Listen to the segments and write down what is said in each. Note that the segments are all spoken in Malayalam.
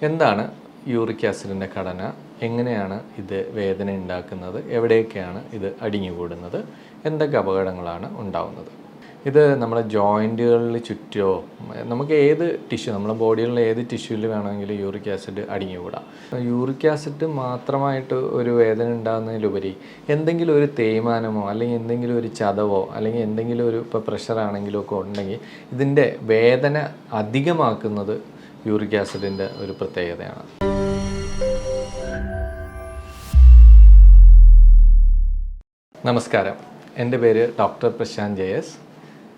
എന്താണ് യൂറിക് ആസിഡിൻ്റെ ഘടന, എങ്ങനെയാണ് ഇത് വേദന ഉണ്ടാക്കുന്നത്, എവിടെയൊക്കെയാണ് ഇത് അടിഞ്ഞുകൂടുന്നത്, എന്തൊക്കെ അപകടങ്ങളാണ് ഉണ്ടാവുന്നത്? ഇത് നമ്മുടെ ജോയിൻറ്റുകളിൽ ചുറ്റോ, നമുക്ക് ഏത് ടിഷ്യൂ, നമ്മുടെ ബോഡിയിലുള്ള ഏത് ടിഷ്യൂവിൽ വേണമെങ്കിലും യൂറിക് ആസിഡ് അടിഞ്ഞുകൂടാം. യൂറിക് ആസിഡ് മാത്രമായിട്ട് ഒരു വേദന ഉണ്ടാകുന്നതിലുപരി എന്തെങ്കിലും ഒരു തേയ്മാനമോ അല്ലെങ്കിൽ എന്തെങ്കിലും ഒരു ചതവോ അല്ലെങ്കിൽ എന്തെങ്കിലും ഒരു ഇപ്പോൾ പ്രഷറാണെങ്കിലോ ഒക്കെ ഉണ്ടെങ്കിൽ ഇതിൻ്റെ വേദന അധികമാക്കുന്നത് യൂറിക് ആസിഡിൻ്റെ ഒരു പ്രത്യേകതയാണ്. നമസ്കാരം, എൻ്റെ പേര് ഡോക്ടർ പ്രശാന്ത് ജെ എസ്.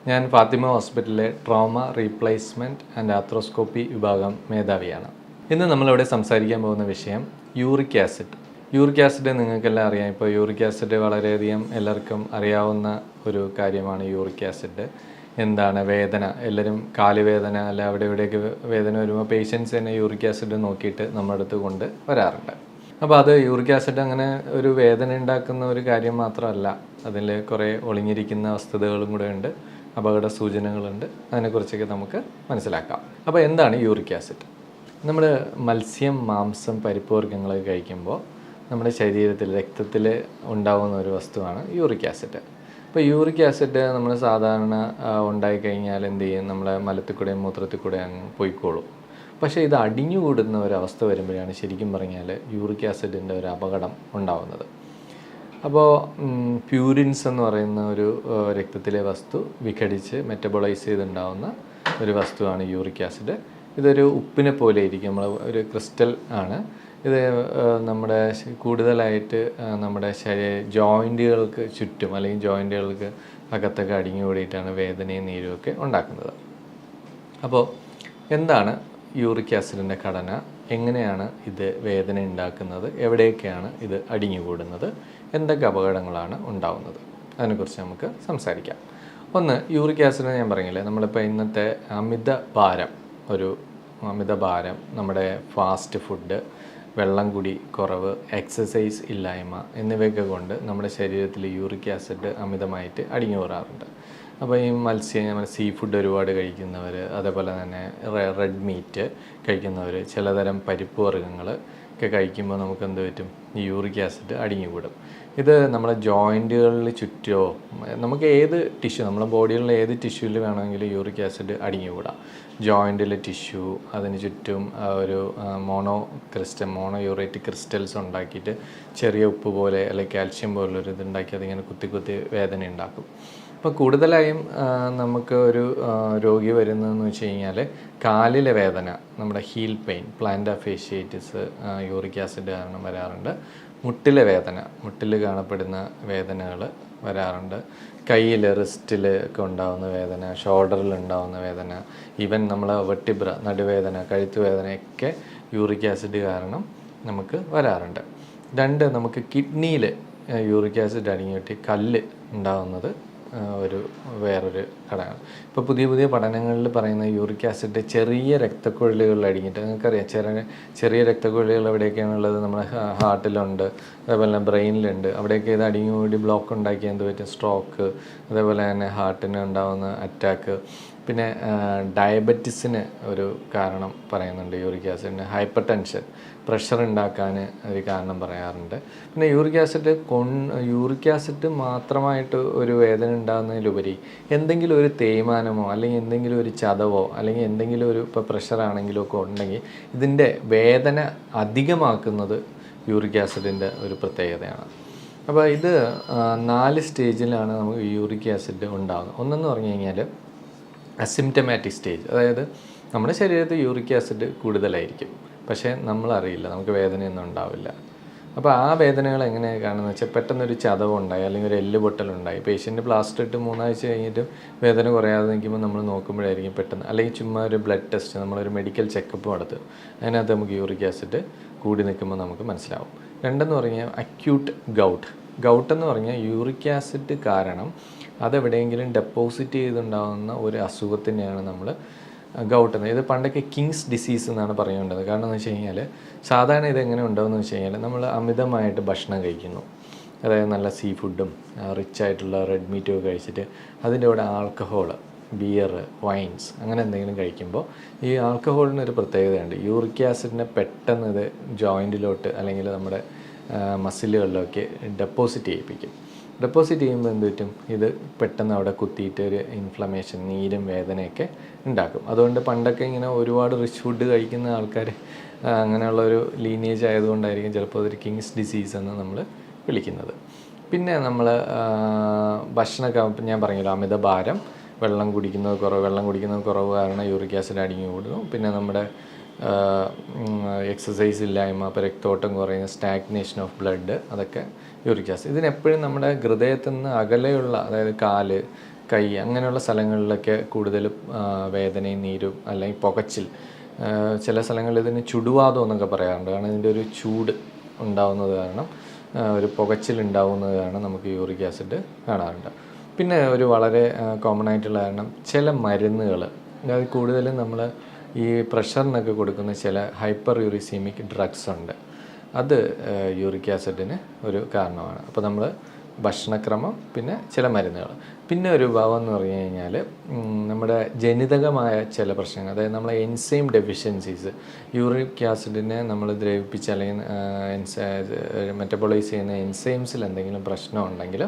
ഞാൻ ഫാത്തിമ ഹോസ്പിറ്റലിലെ ട്രോമ റീപ്ലേസ്മെൻറ്റ് ആൻഡ് ആർത്രോസ്കോപ്പി വിഭാഗം മേധാവിയാണ്. ഇന്ന് നമ്മളിവിടെ സംസാരിക്കാൻ പോകുന്ന വിഷയം യൂറിക് ആസിഡ്. യൂറിക് ആസിഡ് നിങ്ങൾക്കെല്ലാം അറിയാം. ഇപ്പോൾ യൂറിക് ആസിഡ് വളരെയധികം എല്ലാവർക്കും അറിയാവുന്ന ഒരു കാര്യമാണ്. യൂറിക് ആസിഡ് എന്താണ്, വേദന, എല്ലാവരും കാലുവേദന അല്ല അവിടെ ഇവിടെയൊക്കെ വേദന വരുമ്പോൾ പേഷ്യൻസ് തന്നെ യൂറിക് ആസിഡ് നോക്കിയിട്ട് നമ്മുടെ അടുത്ത് കൊണ്ട് വരാറുണ്ട്. അപ്പോൾ അത് യൂറിക് ആസിഡ് അങ്ങനെ ഒരു വേദന ഉണ്ടാക്കുന്ന ഒരു കാര്യം മാത്രമല്ല, അതിൽ കുറേ ഒളിഞ്ഞിരിക്കുന്ന വസ്തുതകളും കൂടെ ഉണ്ട്, അപകട സൂചനകളുണ്ട്. അതിനെക്കുറിച്ചൊക്കെ നമുക്ക് മനസ്സിലാക്കാം. അപ്പോൾ എന്താണ് യൂറിക് ആസിഡ്? നമ്മൾ മത്സ്യം, മാംസം, പരിപ്പ് വർഗ്ഗങ്ങളൊക്കെ കഴിക്കുമ്പോൾ നമ്മുടെ ശരീരത്തിൽ, രക്തത്തിൽ ഉണ്ടാകുന്ന ഒരു വസ്തുവാണ് യൂറിക് ആസിഡ്. അപ്പോൾ യൂറിക് ആസിഡ് നമ്മൾ സാധാരണ ഉണ്ടായിക്കഴിഞ്ഞാൽ എന്ത് ചെയ്യും, നമ്മളെ മലത്തിൽ കൂടെയും മൂത്രത്തിൽ കൂടെ അങ്ങ് പോയിക്കോളും. പക്ഷേ ഇത് അടിഞ്ഞുകൂടുന്ന ഒരവസ്ഥ വരുമ്പോഴാണ് ശരിക്കും പറഞ്ഞാൽ യൂറിക് ആസിഡിൻ്റെ ഒരു അപകടം ഉണ്ടാകുന്നത്. അപ്പോൾ പ്യൂരിൻസ് എന്ന് പറയുന്ന ഒരു രക്തത്തിലെ വസ്തു വിഘടിച്ച് മെറ്റബോളൈസ് ചെയ്തുണ്ടാകുന്ന ഒരു വസ്തുവാണ് യൂറിക് ആസിഡ്. ഇതൊരു ഉപ്പിനെ പോലെ ഇരിക്കും, നമ്മൾ ഒരു ക്രിസ്റ്റൽ ആണ് ഇത്. നമ്മുടെ കൂടുതലായിട്ട് നമ്മുടെ ജോയിൻറ്റുകൾക്ക് ചുറ്റും അല്ലെങ്കിൽ ജോയിൻറ്റുകൾക്ക് അകത്തൊക്കെ അടിഞ്ഞുകൂടിയിട്ടാണ് വേദനയും നീരുമൊക്കെ ഉണ്ടാക്കുന്നത്. അപ്പോൾ എന്താണ് യൂറിക് ആസിഡിൻ്റെ ഘടന, എങ്ങനെയാണ് ഇത് വേദന ഉണ്ടാക്കുന്നത്, എവിടെയൊക്കെയാണ് ഇത് അടിഞ്ഞുകൂടുന്നത്, എന്തൊക്കെ അപകടങ്ങളാണ് ഉണ്ടാവുന്നത്, അതിനെക്കുറിച്ച് നമുക്ക് സംസാരിക്കാം. ഒന്ന്, യൂറിക് ആസിഡ് ഞാൻ പറഞ്ഞില്ലേ, നമ്മളിപ്പോൾ ഇന്നത്തെ അമിതഭാരം, നമ്മുടെ ഫാസ്റ്റ് ഫുഡ്, വെള്ളം കുടി കുറവ്, എക്സസൈസ് ഇല്ലായ്മ എന്നിവയൊക്കെ കൊണ്ട് നമ്മുടെ ശരീരത്തിൽ യൂറിക് ആസിഡ് അമിതമായിട്ട് അടിഞ്ഞുകൂടാറുണ്ട്. അപ്പോൾ ഈ നമ്മുടെ സീ ഫുഡ് ഒരുപാട് കഴിക്കുന്നവർ, അതേപോലെ തന്നെ റെഡ് മീറ്റ് കഴിക്കുന്നവർ, ചിലതരം പരിപ്പ് വർഗ്ഗങ്ങൾ ഒക്കെ കഴിക്കുമ്പോൾ നമുക്ക് എന്ത് പറ്റും, ഈ യൂറിക് ആസിഡ് അടിഞ്ഞുകൂടും. ഇത് നമ്മുടെ ജോയിൻറ്റുകളിൽ ചുറ്റോ, നമുക്ക് ഏത് ടിഷ്യൂ, നമ്മുടെ ബോഡിയിലുള്ള ഏത് ടിഷ്യൂവിൽ വേണമെങ്കിലും യൂറിക് ആസിഡ് അടിഞ്ഞുകൂടാം. ജോയിൻറ്റിലെ ടിഷ്യൂ, അതിന് ചുറ്റും ഒരു മോണോയൂറേറ്റിക് ക്രിസ്റ്റൽസ് ഉണ്ടാക്കിയിട്ട് ചെറിയ ഉപ്പ് പോലെ അല്ലെങ്കിൽ കാൽഷ്യം പോലുള്ളൊരു ഇതുണ്ടാക്കി അതിങ്ങനെ കുത്തി വേദന ഉണ്ടാക്കും. അപ്പോൾ കൂടുതലായും നമുക്ക് ഒരു രോഗി വരുന്നതെന്ന് വെച്ച് കഴിഞ്ഞാൽ കാലിലെ വേദന, നമ്മുടെ heal pain, plantar fasciitis uric acid കാരണം വരാറുണ്ട്. മുട്ടിലെ വേദന, മുട്ടിൽ കാണപ്പെടുന്ന വേദനകൾ വരാറുണ്ട്. കയ്യിൽ, റിസ്റ്റിൽ ഒക്കെ ഉണ്ടാകുന്ന വേദന, ഷോൾഡറിൽ ഉണ്ടാകുന്ന വേദന, ഈവൻ നമ്മൾ വെർട്ടിബ്ര, നടുവേദന, കഴുത്തുവേദനയൊക്കെ യൂറിക് ആസിഡ് കാരണം നമുക്ക് വരാറുണ്ട്. രണ്ട്, നമുക്ക് കിഡ്നിയിൽ യൂറിക് ആസിഡ് അടിഞ്ഞിട്ട് കല്ല് ഉണ്ടാകുന്നത് വേറൊരു ഘടകമാണ്. ഇപ്പോൾ പുതിയ പഠനങ്ങളിൽ പറയുന്ന യൂറിക് ആസിഡ് ചെറിയ രക്തക്കുഴലുകളിൽ അടിഞ്ഞിട്ട്, നിങ്ങൾക്കറിയാം ചെറിയ രക്തക്കുഴലുകൾ എവിടെയൊക്കെയാണുള്ളത്, നമ്മുടെ ഹാർട്ടിലുണ്ട്, അതേപോലെ തന്നെ ബ്രെയിനിലുണ്ട്. അവിടെയൊക്കെ ഇത് അടിഞ്ഞുകൂടി ബ്ലോക്ക് ഉണ്ടാക്കി എന്ത് പറ്റും, സ്ട്രോക്ക്, അതേപോലെ തന്നെ ഹാർട്ടിന് ഉണ്ടാകുന്ന അറ്റാക്ക്. പിന്നെ ഡയബറ്റിസിന് ഒരു കാരണം പറയുന്നുണ്ട് യൂറിക് ആസിഡിന്. ഹൈപ്പർ ടെൻഷൻ, പ്രഷർ ഉണ്ടാക്കാൻ ഒരു കാരണം പറയാറുണ്ട്. പിന്നെ യൂറിക് ആസിഡ് മാത്രമായിട്ട് ഒരു വേദന ഉണ്ടാകുന്നതിലുപരി എന്തെങ്കിലും ഒരു തേയ്മാനമോ അല്ലെങ്കിൽ എന്തെങ്കിലും ഒരു ചതവോ അല്ലെങ്കിൽ എന്തെങ്കിലും ഒരു ഇപ്പോൾ പ്രഷറാണെങ്കിലോ ഒക്കെ ഉണ്ടെങ്കിൽ ഇതിൻ്റെ വേദന അധികമാക്കുന്നത് യൂറിക് ആസിഡിൻ്റെ ഒരു പ്രത്യേകതയാണ്. അപ്പോൾ ഇത് 4 സ്റ്റേജിലാണ് നമുക്ക് യൂറിക് ആസിഡ് ഉണ്ടാകുന്നത്. ഒന്നെന്ന് പറഞ്ഞു കഴിഞ്ഞാൽ അസിംറ്റമാറ്റിക് സ്റ്റേജ്, അതായത് നമ്മുടെ ശരീരത്തിൽ യൂറിക് ആസിഡ് കൂടുതലായിരിക്കും, പക്ഷേ നമ്മളറിയില്ല, നമുക്ക് വേദനയൊന്നും ഉണ്ടാവില്ല. അപ്പോൾ ആ വേദനകൾ എങ്ങനെയാണ് കാണുന്നത് വെച്ചാൽ, പെട്ടെന്നൊരു ചതവുണ്ടായി അല്ലെങ്കിൽ ഒരു എല്ല് പൊട്ടലുണ്ടായി, പേഷ്യൻ്റ് പ്ലാസ്റ്റർ ഇട്ട് 3 ആഴ്ച കഴിഞ്ഞിട്ട് വേദന കുറയാതെ നിൽക്കുമ്പോൾ നമ്മൾ നോക്കുമ്പോഴായിരിക്കും പെട്ടെന്ന്, അല്ലെങ്കിൽ ചുമ്മാ ഒരു ബ്ലഡ് ടെസ്റ്റ്, നമ്മളൊരു മെഡിക്കൽ ചെക്കപ്പ് നടത്തും, അതിനകത്ത് നമുക്ക് യൂറിക് ആസിഡ് കൂടി നിൽക്കുമ്പോൾ നമുക്ക് മനസ്സിലാവും. രണ്ടെന്ന് പറഞ്ഞാൽ അക്യൂട്ട് ഗൗട്ട് എന്ന് പറഞ്ഞാൽ യൂറിക് ആസിഡ് കാരണം അതെവിടെയെങ്കിലും ഡെപ്പോസിറ്റ് ചെയ്തുണ്ടാകുന്ന ഒരു അസുഖത്തിനെയാണ് നമ്മൾ ഗൗട്ട് എന്ന്. ഇത് പണ്ടൊക്കെ കിങ്സ് ഡിസീസ് എന്നാണ് പറയേണ്ടത്. കാരണം എന്ന് വെച്ച് കഴിഞ്ഞാൽ സാധാരണ ഇതെങ്ങനെ ഉണ്ടാകുമെന്ന് വെച്ച് കഴിഞ്ഞാൽ നമ്മൾ അമിതമായിട്ട് ഭക്ഷണം കഴിക്കുന്നു, അതായത് നല്ല സീ ഫുഡും റിച്ച് ആയിട്ടുള്ള റെഡ് മീറ്റും ഒക്കെ കഴിച്ചിട്ട് അതിൻ്റെ കൂടെ ആൽക്കഹോൾ, ബിയർ, വൈൻസ് അങ്ങനെ എന്തെങ്കിലും കഴിക്കുമ്പോൾ ഈ ആൽക്കഹോളിനൊരു പ്രത്യേകതയുണ്ട്. യൂറിക് ആസിഡിനെ പെട്ടെന്ന് ഇത് ജോയിൻറ്റിലോട്ട് അല്ലെങ്കിൽ നമ്മുടെ മസിലുകളിലൊക്കെ ഡെപ്പോസിറ്റ് ചെയ്യിപ്പിക്കും. ഡെപ്പോസിറ്റ് ചെയ്യുമ്പോൾ എന്ത് പറ്റും, ഇത് പെട്ടെന്ന് അവിടെ കുത്തിയിട്ട് ഒരു ഇൻഫ്ലമേഷൻ, നീരും വേദനയൊക്കെ ഉണ്ടാക്കും. അതുകൊണ്ട് പണ്ടൊക്കെ ഇങ്ങനെ ഒരുപാട് റിച്ച് ഫുഡ് കഴിക്കുന്ന ആൾക്കാർ അങ്ങനെയുള്ളൊരു ലീനിയേജ് ആയതുകൊണ്ടായിരിക്കും ചിലപ്പോൾ അതൊരു കിങ്സ് ഡിസീസ് എന്ന് നമ്മൾ വിളിക്കുന്നത്. പിന്നെ നമ്മൾ ഭക്ഷണമൊക്കെ ഞാൻ പറഞ്ഞല്ലോ, അമിതഭാരം, വെള്ളം കുടിക്കുന്നത് കുറവ് കാരണം യൂറിക് ആസിഡ് അടിഞ്ഞു കൂടുന്നു. പിന്നെ നമ്മുടെ എക്സസൈസ് ഇല്ലായ്മ, അപ്പോൾ രക്തോട്ടം കുറയുന്ന, സ്റ്റാഗ്നേഷൻ ഓഫ് ബ്ലഡ്, അതൊക്കെ യൂറിക് ആസിഡ്. ഇതിനെപ്പോഴും നമ്മുടെ ഹൃദയത്തിൽ നിന്ന് അകലെയുള്ള, അതായത് കാല്, കൈ അങ്ങനെയുള്ള സ്ഥലങ്ങളിലൊക്കെ കൂടുതൽ വേദനയും നീരും അല്ലെങ്കിൽ പുകച്ചിൽ, ചില സ്ഥലങ്ങളിൽ ഇതിന് ചുടുവാദം എന്നൊക്കെ പറയാറുണ്ട്. കാരണം ഇതിൻ്റെ ഒരു ചൂട് ഉണ്ടാവുന്നത് കാരണം, ഒരു പുകച്ചിലുണ്ടാവുന്നത് കാരണം നമുക്ക് യൂറിക് ആസിഡ് കാണാറുണ്ട്. പിന്നെ ഒരു വളരെ കോമൺ ആയിട്ടുള്ള കാരണം ചില മരുന്നുകൾ, അതായത് കൂടുതലും നമ്മൾ ഈ പ്രഷറിനൊക്കെ കൊടുക്കുന്ന ചില ഹൈപ്പർ യൂറിസീമിക് ഡ്രഗ്സ് ഉണ്ട്. അത് യൂറിക് ആസിഡിന് ഒരു കാരണമാണ്. അപ്പോൾ നമ്മൾ ഭക്ഷണക്രമം, പിന്നെ ചില മരുന്നുകൾ, പിന്നെ ഒരു ഭാവം എന്ന് പറഞ്ഞു കഴിഞ്ഞാൽ നമ്മുടെ ജനിതകമായ ചില പ്രശ്നങ്ങൾ, അതായത് നമ്മളെ എൻസൈം ഡെഫിഷ്യൻസീസ്, യൂറിക് ആസിഡിനെ നമ്മൾ ദ്രവിപ്പിച്ച് അല്ലെങ്കിൽ മെറ്റബോളൈസ് ചെയ്യുന്ന എൻസൈംസിൽ എന്തെങ്കിലും പ്രശ്നം ഉണ്ടെങ്കിൽ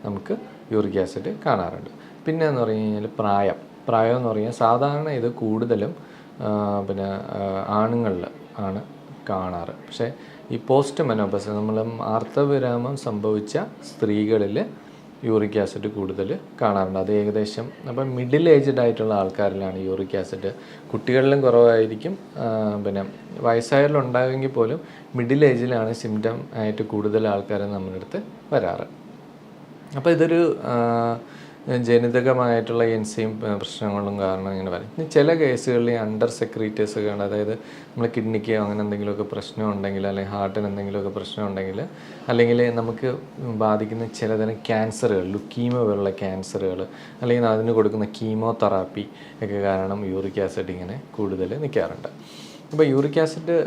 നമുക്ക് യൂറിക് ആസിഡ് കാണാറുണ്ട്. പിന്നെ എന്ന് പറഞ്ഞു കഴിഞ്ഞാൽ പ്രായം എന്ന് പറഞ്ഞാൽ സാധാരണ ഇത് കൂടുതലും പിന്നെ ആണുങ്ങളിൽ ആണ് കാണാറ്. പക്ഷേ ഈ പോസ്റ്റ് മെനോപ്പസ്, നമ്മൾ ആർത്തവിരാമം സംഭവിച്ച സ്ത്രീകളിൽ യൂറിക് ആസിഡ് കൂടുതൽ കാണാറുണ്ട്. അത് ഏകദേശം അപ്പം മിഡിൽ ഏജ്ഡ് ആയിട്ടുള്ള ആൾക്കാരിലാണ് യൂറിക് ആസിഡ്. കുട്ടികളിലും കുറവായിരിക്കും, പിന്നെ വയസ്സായാലുണ്ടാകുമെങ്കിൽ പോലും മിഡിൽ ഏജിലാണ് സിംറ്റം ആയിട്ട് കൂടുതൽ ആൾക്കാർ നമ്മുടെ അടുത്ത് വരാറ്. അപ്പോൾ ഇതൊരു ജനിതകമായിട്ടുള്ള എൻസൈം പ്രശ്നങ്ങളും കാരണം ഇങ്ങനെ വരും. ഇനി ചില കേസുകളിൽ അണ്ടർ സെക്രീറ്റേഴ്സ് ഒക്കെ ഉണ്ട്, അതായത് നമ്മൾ കിഡ്നിക്ക് അങ്ങനെ എന്തെങ്കിലുമൊക്കെ പ്രശ്നം ഉണ്ടെങ്കിൽ, അല്ലെങ്കിൽ ഹാർട്ടിന് എന്തെങ്കിലുമൊക്കെ പ്രശ്നം ഉണ്ടെങ്കിൽ, അല്ലെങ്കിൽ നമുക്ക് ബാധിക്കുന്ന ചിലതരം ക്യാൻസറുകൾ, ലുക്കീമിയ പോലുള്ള ക്യാൻസറുകൾ, അല്ലെങ്കിൽ അതിന് കൊടുക്കുന്ന കീമോതെറാപ്പി ഒക്കെ കാരണം യൂറിക് ആസിഡ് ഇങ്ങനെ കൂടുതൽ നിൽക്കാറുണ്ട്. അപ്പോൾ യൂറിക് ആസിഡ്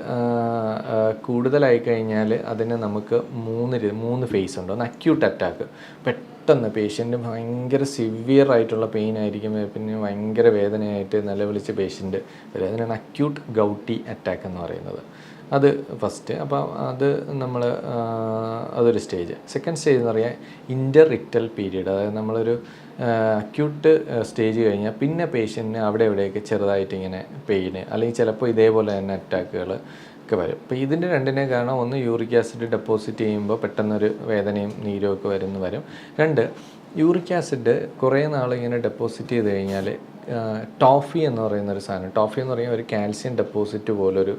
കൂടുതലായി കഴിഞ്ഞാൽ അതിന് നമുക്ക് മൂന്ന് ഫേസ് ഉണ്ട്. ഒന്ന് അക്യൂട്ട് അറ്റാക്ക്, പെട്ടെന്ന് പേഷ്യൻ്റ് ഭയങ്കര സിവിയർ ആയിട്ടുള്ള പെയിൻ ആയിരിക്കും, പിന്നെ ഭയങ്കര വേദനയായിട്ട് നിലവിളിച്ച് പേഷ്യൻ്റ് വരും. അതിനാണ് അക്യൂട്ട് ഗൗട്ടി അറ്റാക്ക് എന്ന് പറയുന്നത്. അത് ഫസ്റ്റ്. അപ്പോൾ അത് നമ്മൾ അതൊരു സ്റ്റേജ്. സെക്കൻഡ് സ്റ്റേജ് എന്ന് പറയാൻ ഇൻ്റർറിക്ടൽ പീരീഡ്, അതായത് നമ്മളൊരു അക്യൂട്ട് സ്റ്റേജ് കഴിഞ്ഞാൽ പിന്നെ പേഷ്യൻറ്റിന് അവിടെ എവിടെയൊക്കെ ചെറുതായിട്ട് ഇങ്ങനെ പെയിന്, അല്ലെങ്കിൽ ചിലപ്പോൾ ഇതേപോലെ തന്നെ അറ്റാക്കുകൾ ഒക്കെ വരും. അപ്പോൾ ഇതിൻ്റെ രണ്ടിനെ കാരണം, ഒന്ന് യൂറിക് ആസിഡ് ഡെപ്പോസിറ്റ് ചെയ്യുമ്പോൾ പെട്ടെന്നൊരു വേദനയും നീരും ഒക്കെ വരും. രണ്ട്, യൂറിക് ആസിഡ് കുറേ നാൾ ഇങ്ങനെ ഡെപ്പോസിറ്റ് ചെയ്ത് കഴിഞ്ഞാൽ ടോഫി എന്ന് പറയുന്നൊരു സാധനം, ടോഫി എന്ന് പറയുന്ന ഒരു കാൽസ്യം ഡെപ്പോസിറ്റ് പോലൊരു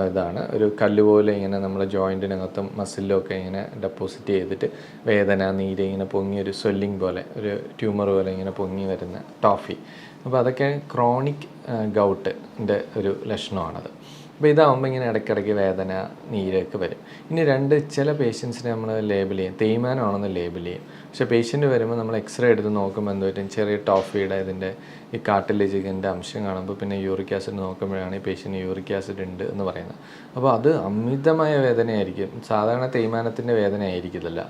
ഇതാണ്, ഒരു കല്ല് പോലെ ഇങ്ങനെ നമ്മുടെ ജോയിൻറ്റിനകത്തും മസിലിലൊക്കെ ഇങ്ങനെ ഡെപ്പോസിറ്റ് ചെയ്തിട്ട് വേദന, നീര് ഇങ്ങനെ പൊങ്ങി ഒരു സ്വെല്ലിങ് പോലെ, ഒരു ട്യൂമർ പോലെ ഇങ്ങനെ പൊങ്ങി വരുന്ന ടോഫി. അപ്പോൾ അതൊക്കെ ക്രോണിക് ഗൗട്ടിൻ്റെ ഒരു ലക്ഷണമാണത്. അപ്പോൾ ഇതാകുമ്പോൾ ഇങ്ങനെ ഇടയ്ക്കിടയ്ക്ക് വേദന, നീരൊക്കെ വരും. ഇനി ചില പേഷ്യൻസിനെ നമ്മൾ ലേബിൾ ചെയ്യും, തേയ്മാനമാണെന്ന് ലേബിൾ ചെയ്യും. പക്ഷേ പേഷ്യൻ്റ് വരുമ്പോൾ നമ്മൾ എക്സ്റേ എടുത്ത് നോക്കുമ്പോൾ എന്ത് പറ്റും, ചെറിയ ടോഫിയുടെ ഇതിൻ്റെ ഈ കാർട്ടിലേജിൻ്റെ അംശം കാണുമ്പോൾ പിന്നെ യൂറിക് ആസിഡ് നോക്കുമ്പോഴാണ് ഈ പേഷ്യൻ്റ് യൂറിക് ആസിഡ് ഉണ്ട് എന്ന് പറയുന്നത്. അപ്പോൾ അത് അമിതമായ വേദനയായിരിക്കും, സാധാരണ തേയ്മാനത്തിൻ്റെ വേദന ആയിരിക്കില്ല,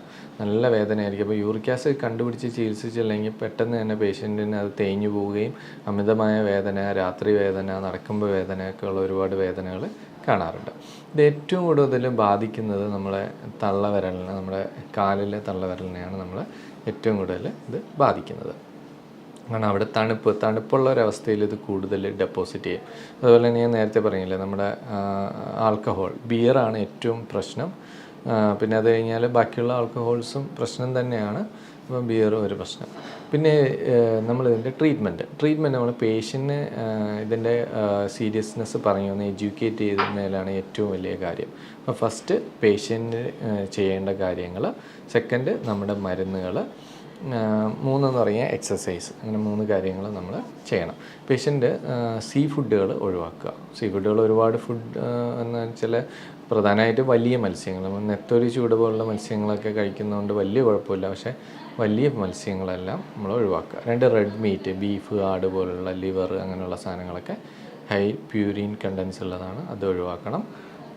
നല്ല വേദനയായിരിക്കും. അപ്പോൾ യൂറിക് ആസിഡ് കണ്ടുപിടിച്ച് ചികിത്സിച്ചില്ലെങ്കിൽ പെട്ടെന്ന് തന്നെ പേഷ്യൻറ്റിന് അത് തേഞ്ഞു പോവുകയും അമിതമായ വേദന, രാത്രി വേദന, നടക്കുമ്പോൾ വേദനയൊക്കെ ഉള്ള ഒരുപാട് വേദനകൾ കാണാറുണ്ട്. ഇത് ഏറ്റവും കൂടുതൽ ബാധിക്കുന്നത് നമ്മളെ തള്ളവിരലിനെ, നമ്മുടെ കാലിലെ തള്ളവിരലിനെയാണ് നമ്മൾ ഏറ്റവും കൂടുതൽ ഇത് ബാധിക്കുന്നത്. കാരണം അവിടെ തണുപ്പുള്ള ഒരവസ്ഥയിൽ ഇത് കൂടുതൽ ഡെപ്പോസിറ്റ് ചെയ്യും. അതുപോലെ തന്നെ ഞാൻ നേരത്തെ പറഞ്ഞില്ലേ, നമ്മുടെ ആൽക്കഹോൾ, ബിയറാണ് ഏറ്റവും പ്രശ്നം. പിന്നെ അത് കഴിഞ്ഞാൽ ബാക്കിയുള്ള ആൽക്കഹോൾസും പ്രശ്നം തന്നെയാണ്, അപ്പോൾ ബിയറും ഒരു പ്രശ്നം. പിന്നെ നമ്മളിതിൻ്റെ ട്രീറ്റ്മെൻറ്റ് നമ്മൾ പേഷ്യൻറ്റിന് ഇതിൻ്റെ സീരിയസ്നെസ് ഒന്ന് എഡ്യൂക്കേറ്റ് ചെയ്യുന്നതിലാണ് ഏറ്റവും വലിയ കാര്യം. അപ്പോൾ ഫസ്റ്റ് പേഷ്യൻറ്റ് ചെയ്യേണ്ട കാര്യങ്ങൾ, സെക്കൻഡ് നമ്മുടെ മരുന്നുകൾ, മൂന്നെന്ന് പറഞ്ഞാൽ എക്സസൈസ്. അങ്ങനെ 3 കാര്യങ്ങൾ നമ്മൾ ചെയ്യണം. പേഷ്യൻ്റ് സീ ഫുഡുകൾ ഒഴിവാക്കുക. സീ ഫുഡുകൾ ഒരുപാട് എന്ന് വെച്ചാൽ പ്രധാനമായിട്ട് വലിയ മത്സ്യങ്ങൾ, നെത്തോലി, ചൂട് പോലുള്ള മത്സ്യങ്ങളൊക്കെ കഴിക്കുന്നതുകൊണ്ട് വലിയ കുഴപ്പമില്ല. പക്ഷേ വലിയ മത്സ്യങ്ങളെല്ലാം നമ്മൾ ഒഴിവാക്കുക. 2, റെഡ് മീറ്റ്, ബീഫ്, ആട് പോലുള്ള ലിവർ അങ്ങനെയുള്ള സാധനങ്ങളൊക്കെ ഹൈ പ്യൂരിൻ കണ്ടൻസ് ഉള്ളതാണ്, അത് ഒഴിവാക്കണം.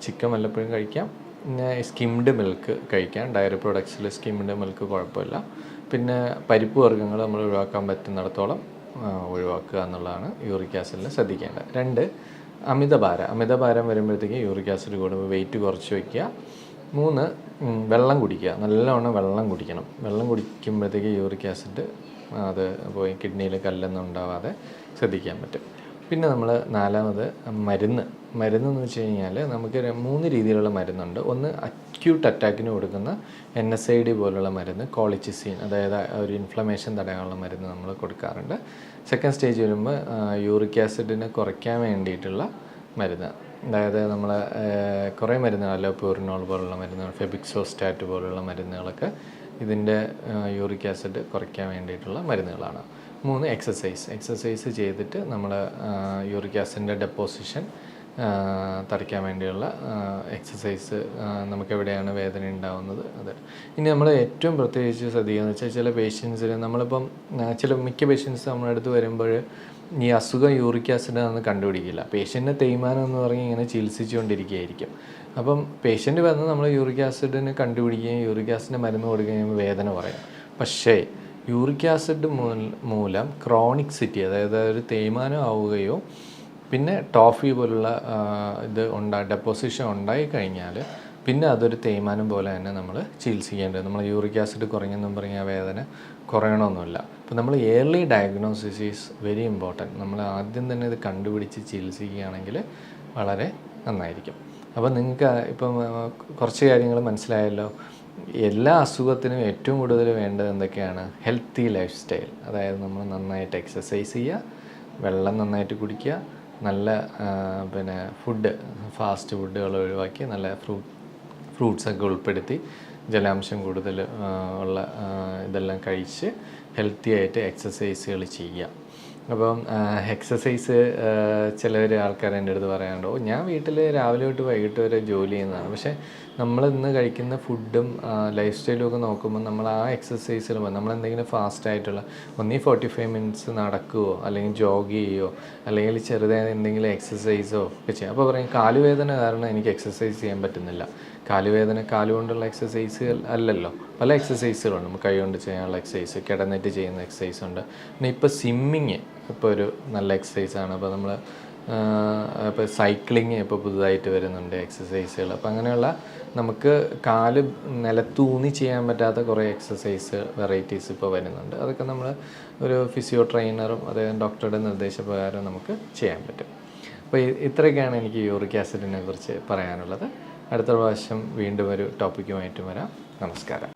ചിക്കൻ വല്ലപ്പോഴും കഴിക്കാം. പിന്നെ സ്കിംഡ് മിൽക്ക് കഴിക്കാം, ഡയറി പ്രൊഡക്ട്സിൽ സ്കിംഡ് മിൽക്ക് കുഴപ്പമില്ല. പിന്നെ പരിപ്പ് വർഗ്ഗങ്ങൾ നമ്മൾ ഒഴിവാക്കാൻ പറ്റുന്നിടത്തോളം ഒഴിവാക്കുക എന്നുള്ളതാണ് യൂറിക് ആസിഡിൽ ശ്രദ്ധിക്കേണ്ടത്. 2, അമിതഭാരം വരുമ്പോഴത്തേക്ക് യൂറിക് ആസിഡ് കൂടുമ്പോൾ വെയിറ്റ് കുറച്ച് വയ്ക്കുക. 3, വെള്ളം കുടിക്കുക, നല്ലവണ്ണം വെള്ളം കുടിക്കണം. വെള്ളം കുടിക്കുമ്പോഴത്തേക്ക് യൂറിക് ആസിഡ് അത് പോയി കിഡ്നിയിൽ കല്ലൊന്നും ഉണ്ടാവാതെ ശ്രദ്ധിക്കാൻ പറ്റും. പിന്നെ നമ്മൾ 4, മരുന്നെന്ന് വെച്ച് കഴിഞ്ഞാൽ നമുക്ക് 3 രീതിയിലുള്ള മരുന്നുണ്ട്. ഒന്ന് അക്യൂട്ട് അറ്റാക്കിന് കൊടുക്കുന്ന NSAID പോലുള്ള മരുന്ന്, കോളിച്ചിസിൻ, അതായത് ഒരു ഇൻഫ്ലമേഷൻ തടയാനുള്ള മരുന്ന് നമ്മൾ കൊടുക്കാറുണ്ട്. സെക്കൻഡ് സ്റ്റേജ് വരുമ്പോൾ യൂറിക് ആസിഡിനെ കുറയ്ക്കാൻ വേണ്ടിയിട്ടുള്ള മരുന്ന്, അതായത് നമ്മൾ കുറേ മരുന്നുകളല്ല, പ്യൂറിനോൾ പോലുള്ള മരുന്നുകൾ, ഫെബിക്സോസ്റ്റാറ്റ് പോലുള്ള മരുന്നുകളൊക്കെ ഇതിൻ്റെ യൂറിക് ആസിഡ് കുറയ്ക്കാൻ വേണ്ടിയിട്ടുള്ള മരുന്നുകളാണ്. 3, എക്സസൈസ് ചെയ്തിട്ട് നമ്മൾ യൂറിക് ആസിഡിൻ്റെ ഡെപ്പോസിഷൻ തടയ്ക്കാൻ വേണ്ടിയുള്ള എക്സസൈസ്, നമുക്കെവിടെയാണ് വേദന ഉണ്ടാകുന്നത് അത്. ഇനി നമ്മൾ ഏറ്റവും പ്രത്യേകിച്ച് ശ്രദ്ധിക്കുക എന്ന് വെച്ചാൽ, ചില പേഷ്യൻസിൽ നമ്മളിപ്പം മിക്ക പേഷ്യൻസ് നമ്മുടെ അടുത്ത് വരുമ്പോൾ ഈ അസുഖം യൂറിക് ആസിഡാണെന്ന് കണ്ടുപിടിക്കില്ല. പേഷ്യൻറ്റിൻ്റെ തേയ്മാനം എന്ന് പറഞ്ഞ് ഇങ്ങനെ ചികിത്സിച്ചുകൊണ്ടിരിക്കുകയായിരിക്കും. അപ്പം പേഷ്യൻ്റ് വന്ന് നമ്മൾ യൂറിക് ആസിഡിന് കണ്ടുപിടിക്കുകയും യൂറിക് ആസിഡിൻ്റെ മരുന്ന് കൊടുക്കുകയും വേദന പറയാം. പക്ഷേ യൂറിക് ആസിഡ് മൂലം ക്രോണിക്സിറ്റി, അതായത് ഒരു തേയ്മാനം ആവുകയോ പിന്നെ ടോഫി പോലുള്ള ഡെപ്പോസിഷൻ ഉണ്ടായി കഴിഞ്ഞാൽ പിന്നെ അതൊരു തേയ്മാനം പോലെ തന്നെ നമ്മൾ ചികിത്സിക്കേണ്ടത്. നമ്മൾ യൂറിക് ആസിഡ് കുറഞ്ഞെന്നും പറഞ്ഞ് ആ വേദന കുറയണമെന്നില്ല. അപ്പോൾ നമ്മൾ early diagnosis is very important. നമ്മൾ ആദ്യം തന്നെ ഇത് കണ്ടുപിടിച്ച് ചികിത്സിക്കുകയാണെങ്കിൽ വളരെ നന്നായിരിക്കും. അപ്പോൾ നിങ്ങൾക്ക് ഇപ്പം കുറച്ച് കാര്യങ്ങൾ മനസ്സിലായല്ലോ. എല്ലാ അസുഖത്തിനും ഏറ്റവും കൂടുതൽ വേണ്ടത് എന്തൊക്കെയാണ്? Healthy life style. അതായത് നമ്മൾ നന്നായിട്ട് എക്സസൈസ് ചെയ്യുക, വെള്ളം നന്നായിട്ട് കുടിക്കുക, നല്ല ഫുഡ്, ഫാസ്റ്റ് ഫുഡുകൾ ഒഴിവാക്കി നല്ല ഫ്രൂട്ട്സൊക്കെ ഉൾപ്പെടുത്തി ജലാംശം കൂടുതൽ ഉള്ള ഇതെല്ലാം കഴിച്ച് ഹെൽത്തി ആയിട്ട് എക്സസൈസുകൾ ചെയ്യുക. അപ്പം എക്സസൈസ് ആൾക്കാർ എൻ്റെ അടുത്ത് പറയാറുണ്ട്, ഞാൻ വീട്ടിൽ രാവിലെ തൊട്ട് വൈകിട്ട് വരെ ജോലി ചെയ്യുന്നതാണ്. പക്ഷേ നമ്മളിന്ന് കഴിക്കുന്ന ഫുഡും ലൈഫ് സ്റ്റൈലും ഒക്കെ നോക്കുമ്പോൾ നമ്മൾ ആ എക്സസൈസിൽ നമ്മളെന്തെങ്കിലും ഫാസ്റ്റായിട്ടുള്ള 45 മിനിറ്റ്സ് നടക്കുകയോ അല്ലെങ്കിൽ ജോഗ് ചെയ്യുകയോ അല്ലെങ്കിൽ ചെറുതായ എന്തെങ്കിലും എക്സസൈസോ ഒക്കെ ചെയ്യാം. അപ്പോൾ പറയും കാലുവേദന കാരണം എനിക്ക് എക്സസൈസ് ചെയ്യാൻ പറ്റുന്നില്ല. കാലുകൊണ്ടുള്ള എക്സസൈസുകൾ അല്ലല്ലോ, പല എക്സസൈസുകളുണ്ട്. നമുക്ക് കൈ കൊണ്ട് ചെയ്യാനുള്ള എക്സസൈസ്, കിടന്നിട്ട് ചെയ്യുന്ന എക്സസൈസ് ഉണ്ട്. പിന്നെ ഇപ്പോൾ സ്വിമ്മിങ് ഇപ്പോൾ ഒരു നല്ല എക്സസൈസാണ്. അപ്പോൾ നമ്മൾ ഇപ്പോൾ സൈക്ലിങ് ഇപ്പോൾ പുതുതായിട്ട് വരുന്നുണ്ട് എക്സസൈസുകൾ. അപ്പോൾ അങ്ങനെയുള്ള നമുക്ക് കാല് നിലത്തൂന്നി ചെയ്യാൻ പറ്റാത്ത കുറേ എക്സസൈസ് വെറൈറ്റീസ് ഇപ്പോൾ വരുന്നുണ്ട്. അതൊക്കെ നമ്മൾ ഒരു ഫിസിയോ ട്രെയിനറും അതായത് ഡോക്ടറുടെ നിർദ്ദേശപ്രകാരം നമുക്ക് ചെയ്യാൻ പറ്റും. അപ്പോൾ ഇത്രയൊക്കെയാണ് എനിക്ക് യൂറിക് ആസിഡിനെ കുറിച്ച് പറയാനുള്ളത്. അടുത്ത പ്രാവശ്യം വീണ്ടും ഒരു ടോപ്പിക്കുമായിട്ട് വരാം. നമസ്കാരം.